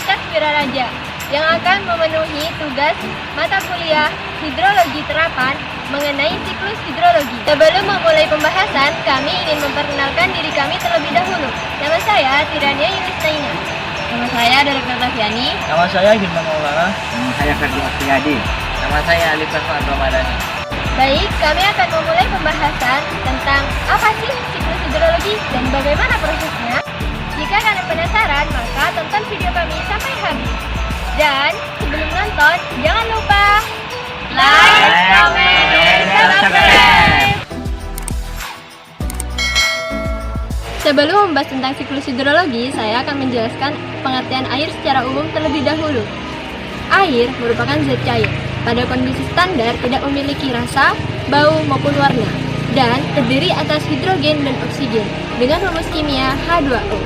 Wiraraja yang akan memenuhi tugas mata kuliah hidrologi terapan mengenai siklus hidrologi. Sebelum memulai pembahasan, kami ingin memperkenalkan diri kami terlebih dahulu. Nama saya Tirania Yulisnaina. Nama saya Dr. Tafiani. Nama saya Hilman Maulana. Nama saya Ferdi Astiadi. Nama saya Alif Rahman Ramadhani. Baik, kami akan memulai pembahasan tentang apa sih siklus hidrologi dan bagaimana prosesnya. Jika kalian penasaran, maka tonton video kami sampai habis. Dan sebelum nonton, jangan lupa like, comment, dan subscribe. Sebelum membahas tentang siklus hidrologi, saya akan menjelaskan pengertian air secara umum terlebih dahulu. Air merupakan zat cair. Pada kondisi standar tidak memiliki rasa, bau, maupun warna, dan terdiri atas hidrogen dan oksigen dengan rumus kimia H2O.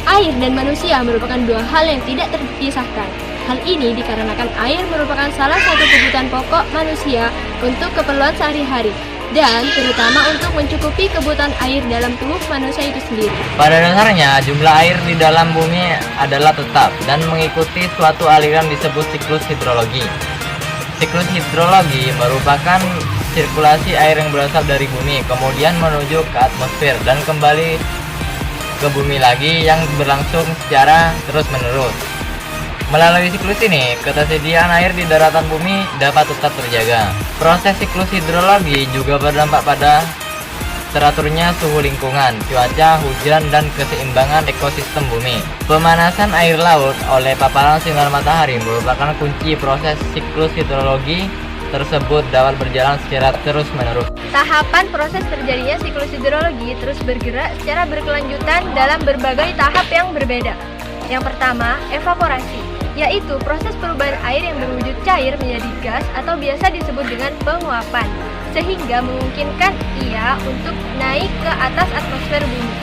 Air dan manusia merupakan dua hal yang tidak terpisahkan. Hal ini dikarenakan air merupakan salah satu kebutuhan pokok manusia untuk keperluan sehari-hari, dan terutama untuk mencukupi kebutuhan air dalam tubuh manusia itu sendiri. Pada dasarnya, jumlah air di dalam bumi adalah tetap dan mengikuti suatu aliran disebut siklus hidrologi. Siklus hidrologi merupakan sirkulasi air yang berasal dari bumi, kemudian menuju ke atmosfer dan kembali ke bumi lagi yang berlangsung secara terus-menerus. Melalui siklus ini, ketersediaan air di daratan bumi dapat tetap terjaga. Proses siklus hidrologi juga berdampak pada teraturnya suhu lingkungan, cuaca, hujan, dan keseimbangan ekosistem bumi. Pemanasan air laut oleh paparan sinar matahari merupakan kunci proses siklus hidrologi tersebut dapat berjalan secara terus-menerus. Tahapan proses terjadinya siklus hidrologi terus bergerak secara berkelanjutan dalam berbagai tahap yang berbeda. Yang pertama, evaporasi, yaitu proses perubahan air yang berwujud cair menjadi gas atau biasa disebut dengan penguapan, sehingga memungkinkan ia untuk naik ke atas atmosfer bumi.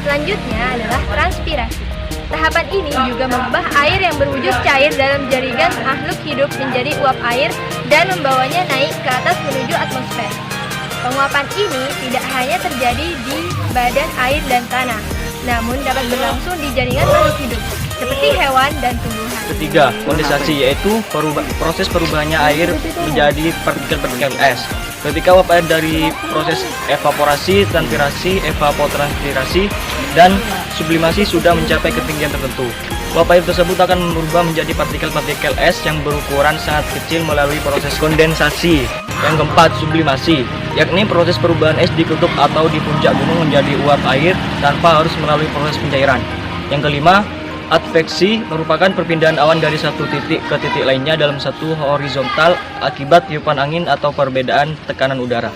Selanjutnya adalah transpirasi. Tahapan ini juga mengubah air yang berwujud cair dalam jaringan makhluk hidup menjadi uap air dan membawanya naik ke atas menuju atmosfer. Penguapan ini tidak hanya terjadi di badan air dan tanah, namun dapat berlangsung di jaringan makhluk hidup, seperti hewan dan tumbuhan. Ketiga, kondensasi, yaitu proses perubahannya air menjadi partikel-partikel es. Ketika uap air dari proses evaporasi, transpirasi, evapotranspirasi, dan sublimasi sudah mencapai ketinggian tertentu, uap air tersebut akan berubah menjadi partikel-partikel es yang berukuran sangat kecil melalui proses kondensasi. Yang keempat, sublimasi, yakni proses perubahan es di kutub atau di puncak gunung menjadi uap air tanpa harus melalui proses pencairan. Yang kelima, adveksi merupakan perpindahan awan dari satu titik ke titik lainnya dalam satu horizontal akibat tiupan angin atau perbedaan tekanan udara.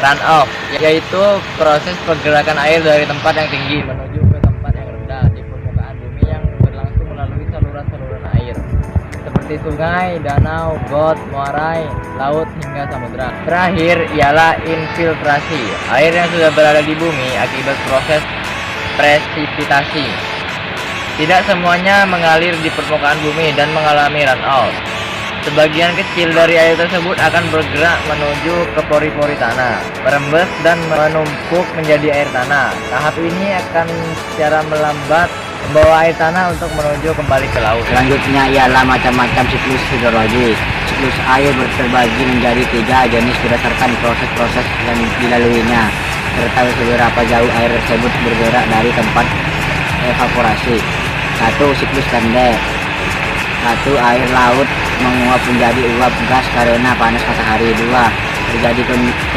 Run-off, yaitu proses pergerakan air dari tempat yang tinggi menuju ke tempat yang rendah di permukaan bumi yang berlangsung melalui saluran-saluran air seperti sungai, danau, got, muara, laut, hingga samudera. Terakhir ialah infiltrasi, air yang sudah berada di bumi akibat proses presipitasi. Tidak semuanya mengalir di permukaan bumi dan mengalami runoff. Sebagian kecil dari air tersebut akan bergerak menuju ke pori-pori tanah, merembes dan menumpuk menjadi air tanah. Tahap ini akan secara melambat membawa air tanah untuk menuju kembali ke laut. Selanjutnya ialah macam-macam siklus hidrologi. Siklus air terbagi menjadi 3 jenis berdasarkan proses-proses yang dilaluinya, serta seberapa jauh air tersebut bergerak dari tempat evaporasi. 1. Siklus pendek. 1. Air laut menguap menjadi uap gas karena panas matahari. 2. Terjadi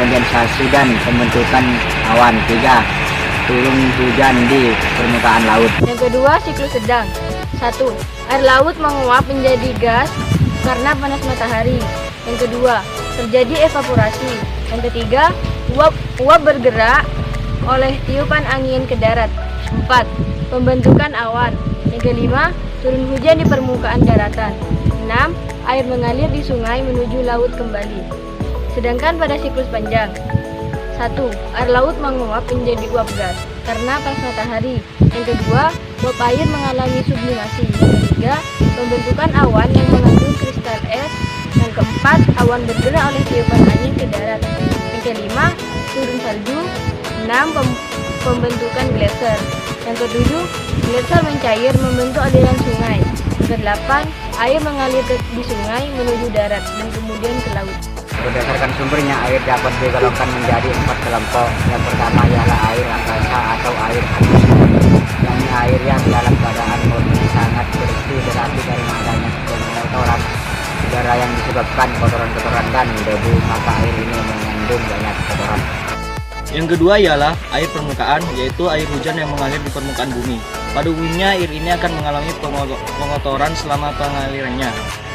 kondensasi dan pembentukan awan. 3. Turun hujan di permukaan laut. Yang kedua, siklus sedang. 1. Air laut menguap menjadi gas karena panas matahari. Yang kedua, terjadi evaporasi. Yang ketiga, uap bergerak oleh tiupan angin ke darat. 4. Pembentukan awan. Yang kelima, turun hujan di permukaan daratan. 6. Air mengalir di sungai menuju laut kembali. Sedangkan pada siklus panjang, 1. Air laut menguap menjadi uap gas karena panas matahari. Yang kedua, uap air mengalami sublimasi. Yang ketiga, pembentukan awan yang mengandung kristal es. Yang keempat, awan bergerak oleh tiupan angin ke darat. Yang kelima, turun salju. 6. Pembentukan gletser. Yang ketujuh, gletser mencair membentuk aliran sungai. kedelapan, air mengalir di sungai menuju darat dan kemudian ke laut. Berdasarkan sumbernya, air dapat digolongkan menjadi 4 kelompok. Yang pertama ialah air angkasa atau air atmosfer, yakni air yang dalam keadaan murni sangat bersih berarti karena adanya pengotoran udara yang disebabkan kotoran-kotoran dan debu, maka air ini mengandung banyak kotoran. Yang kedua ialah air permukaan, yaitu air hujan yang mengalir di permukaan bumi. Pada umumnya air ini akan mengalami pengotoran selama pengalirannya.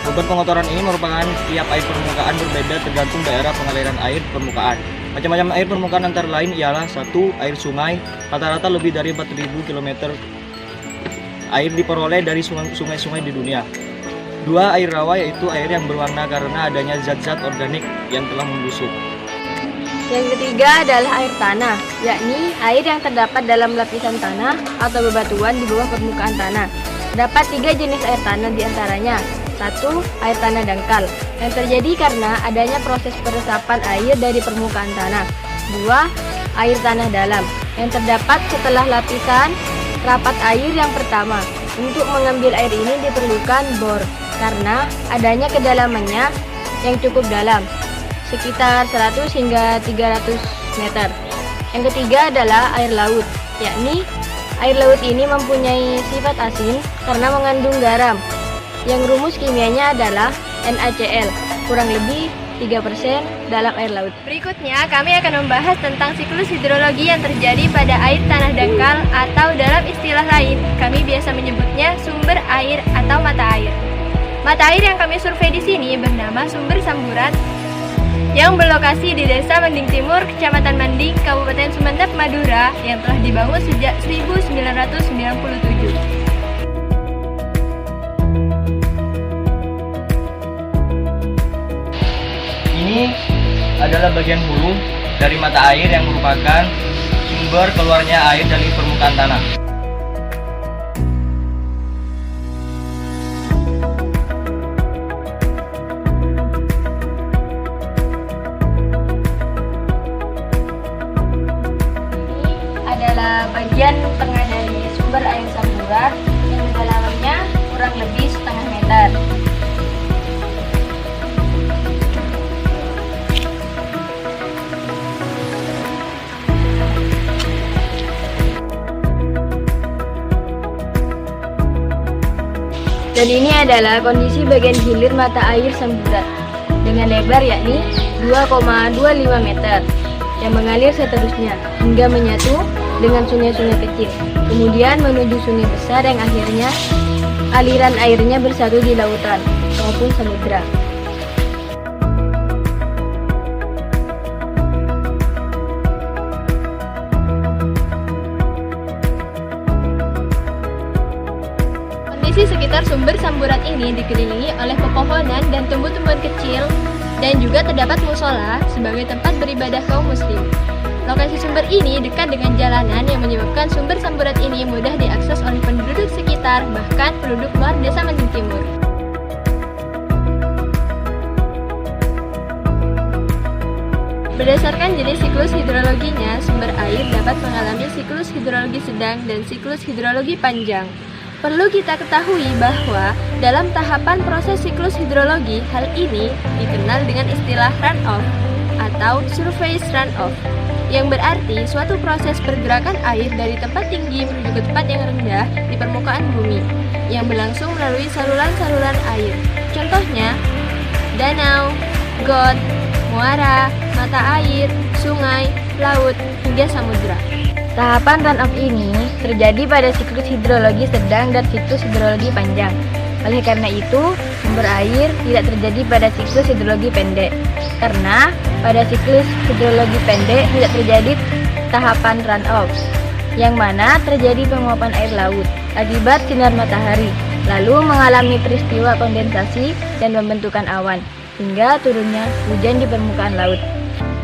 Beban pengotoran ini merupakan tiap air permukaan berbeda tergantung daerah pengaliran air permukaan. Macam-macam air permukaan antara lain ialah 1. Air sungai, rata-rata lebih dari 4.000 km air diperoleh dari sungai-sungai di dunia. 2. Air rawa, yaitu air yang berwarna karena adanya zat-zat organik yang telah membusuk. Yang ketiga adalah air tanah, yakni air yang terdapat dalam lapisan tanah atau bebatuan di bawah permukaan tanah. Terdapat 3 jenis air tanah diantaranya. 1. Air tanah dangkal, yang terjadi karena adanya proses peresapan air dari permukaan tanah. 2. Air tanah dalam, yang terdapat setelah lapisan rapat air yang pertama. Untuk mengambil air ini diperlukan bor, karena adanya kedalamannya yang cukup dalam, sekitar 100 hingga 300 meter. Yang ketiga adalah air laut, yakni air laut ini mempunyai sifat asin karena mengandung garam, yang rumus kimianya adalah NaCl, kurang lebih 3% dalam air laut. Berikutnya, kami akan membahas tentang siklus hidrologi yang terjadi pada air tanah dangkal atau dalam istilah lain, kami biasa menyebutnya sumber air atau mata air. Mata air yang kami survei di sini bernama Sumber Samburat yang berlokasi di Desa Mending Timur, Kecamatan Manding, Kabupaten Sumeneb, Madura yang telah dibangun sejak 1997. Ini adalah bagian hulu dari mata air yang merupakan sumber keluarnya air dari permukaan tanah. Bagian tengah dari sumber air Samburat yang kedalamannya kurang lebih setengah meter. Dan ini adalah kondisi bagian hilir mata air Samburat dengan lebar yakni 2,25 meter yang mengalir seterusnya hingga menyatu dengan sungai-sungai kecil, kemudian menuju sungai besar yang akhirnya aliran airnya bersatu di lautan maupun samudra. Kondisi sekitar sumber Samburat ini dikelilingi oleh pepohonan dan tumbuh-tumbuhan kecil dan juga terdapat musola sebagai tempat beribadah kaum muslim. Lokasi sumber ini dekat dengan jalanan yang menyebabkan sumber Samburat ini mudah diakses oleh penduduk sekitar, bahkan penduduk luar Desa Mending Timur. Berdasarkan jenis siklus hidrologinya, sumber air dapat mengalami siklus hidrologi sedang dan siklus hidrologi panjang. Perlu kita ketahui bahwa dalam tahapan proses siklus hidrologi, hal ini dikenal dengan istilah runoff atau surface runoff, yang berarti suatu proses pergerakan air dari tempat tinggi menuju ke tempat yang rendah di permukaan bumi yang berlangsung melalui saluran-saluran air. Contohnya, danau, got, muara, mata air, sungai, laut, hingga samudra. Tahapan runoff ini terjadi pada siklus hidrologi sedang dan siklus hidrologi panjang. Oleh karena itu, sumber air tidak terjadi pada siklus hidrologi pendek. Karena pada siklus hidrologi pendek tidak terjadi tahapan runoff, yang mana terjadi penguapan air laut akibat sinar matahari, lalu mengalami peristiwa kondensasi dan pembentukan awan, hingga turunnya hujan di permukaan laut.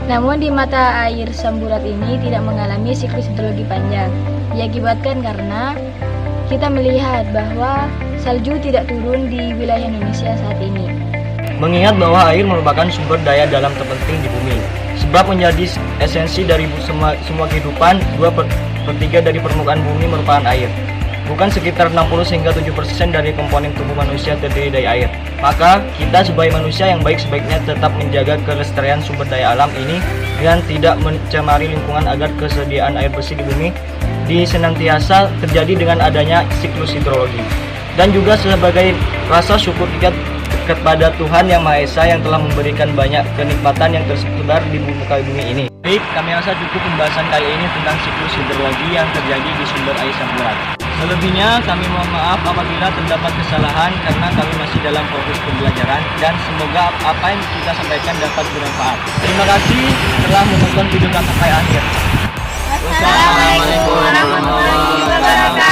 Namun di mata air Samburat ini tidak mengalami siklus hidrologi panjang, diakibatkan karena kita melihat bahwa salju tidak turun di wilayah Indonesia saat ini. Mengingat bahwa air merupakan sumber daya dalam terpenting di bumi, sebab menjadi esensi dari semua kehidupan, 2/3 dari permukaan bumi merupakan air. bukan sekitar 60 hingga 70% dari komponen tubuh manusia terdiri dari air. Maka kita sebagai manusia yang baik sebaiknya tetap menjaga kelestarian sumber daya alam ini dengan tidak mencemari lingkungan agar kesediaan air bersih di bumi senantiasa terjadi dengan adanya siklus hidrologi. Dan juga sebagai rasa syukur kita kepada Tuhan Yang Maha Esa yang telah memberikan banyak kenikmatan yang tersebar di muka bumi ini. Baik, kami rasa cukup pembahasan kali ini tentang siklus hidrologi yang terjadi di sumber air Sampuran. Selebihnya kami mohon maaf apabila terdapat kesalahan karena kami masih dalam proses pembelajaran, dan semoga apa yang kita sampaikan dapat bermanfaat. Terima kasih telah menonton video kami sampai akhir. Wassalamualaikum warahmatullahi wabarakatuh.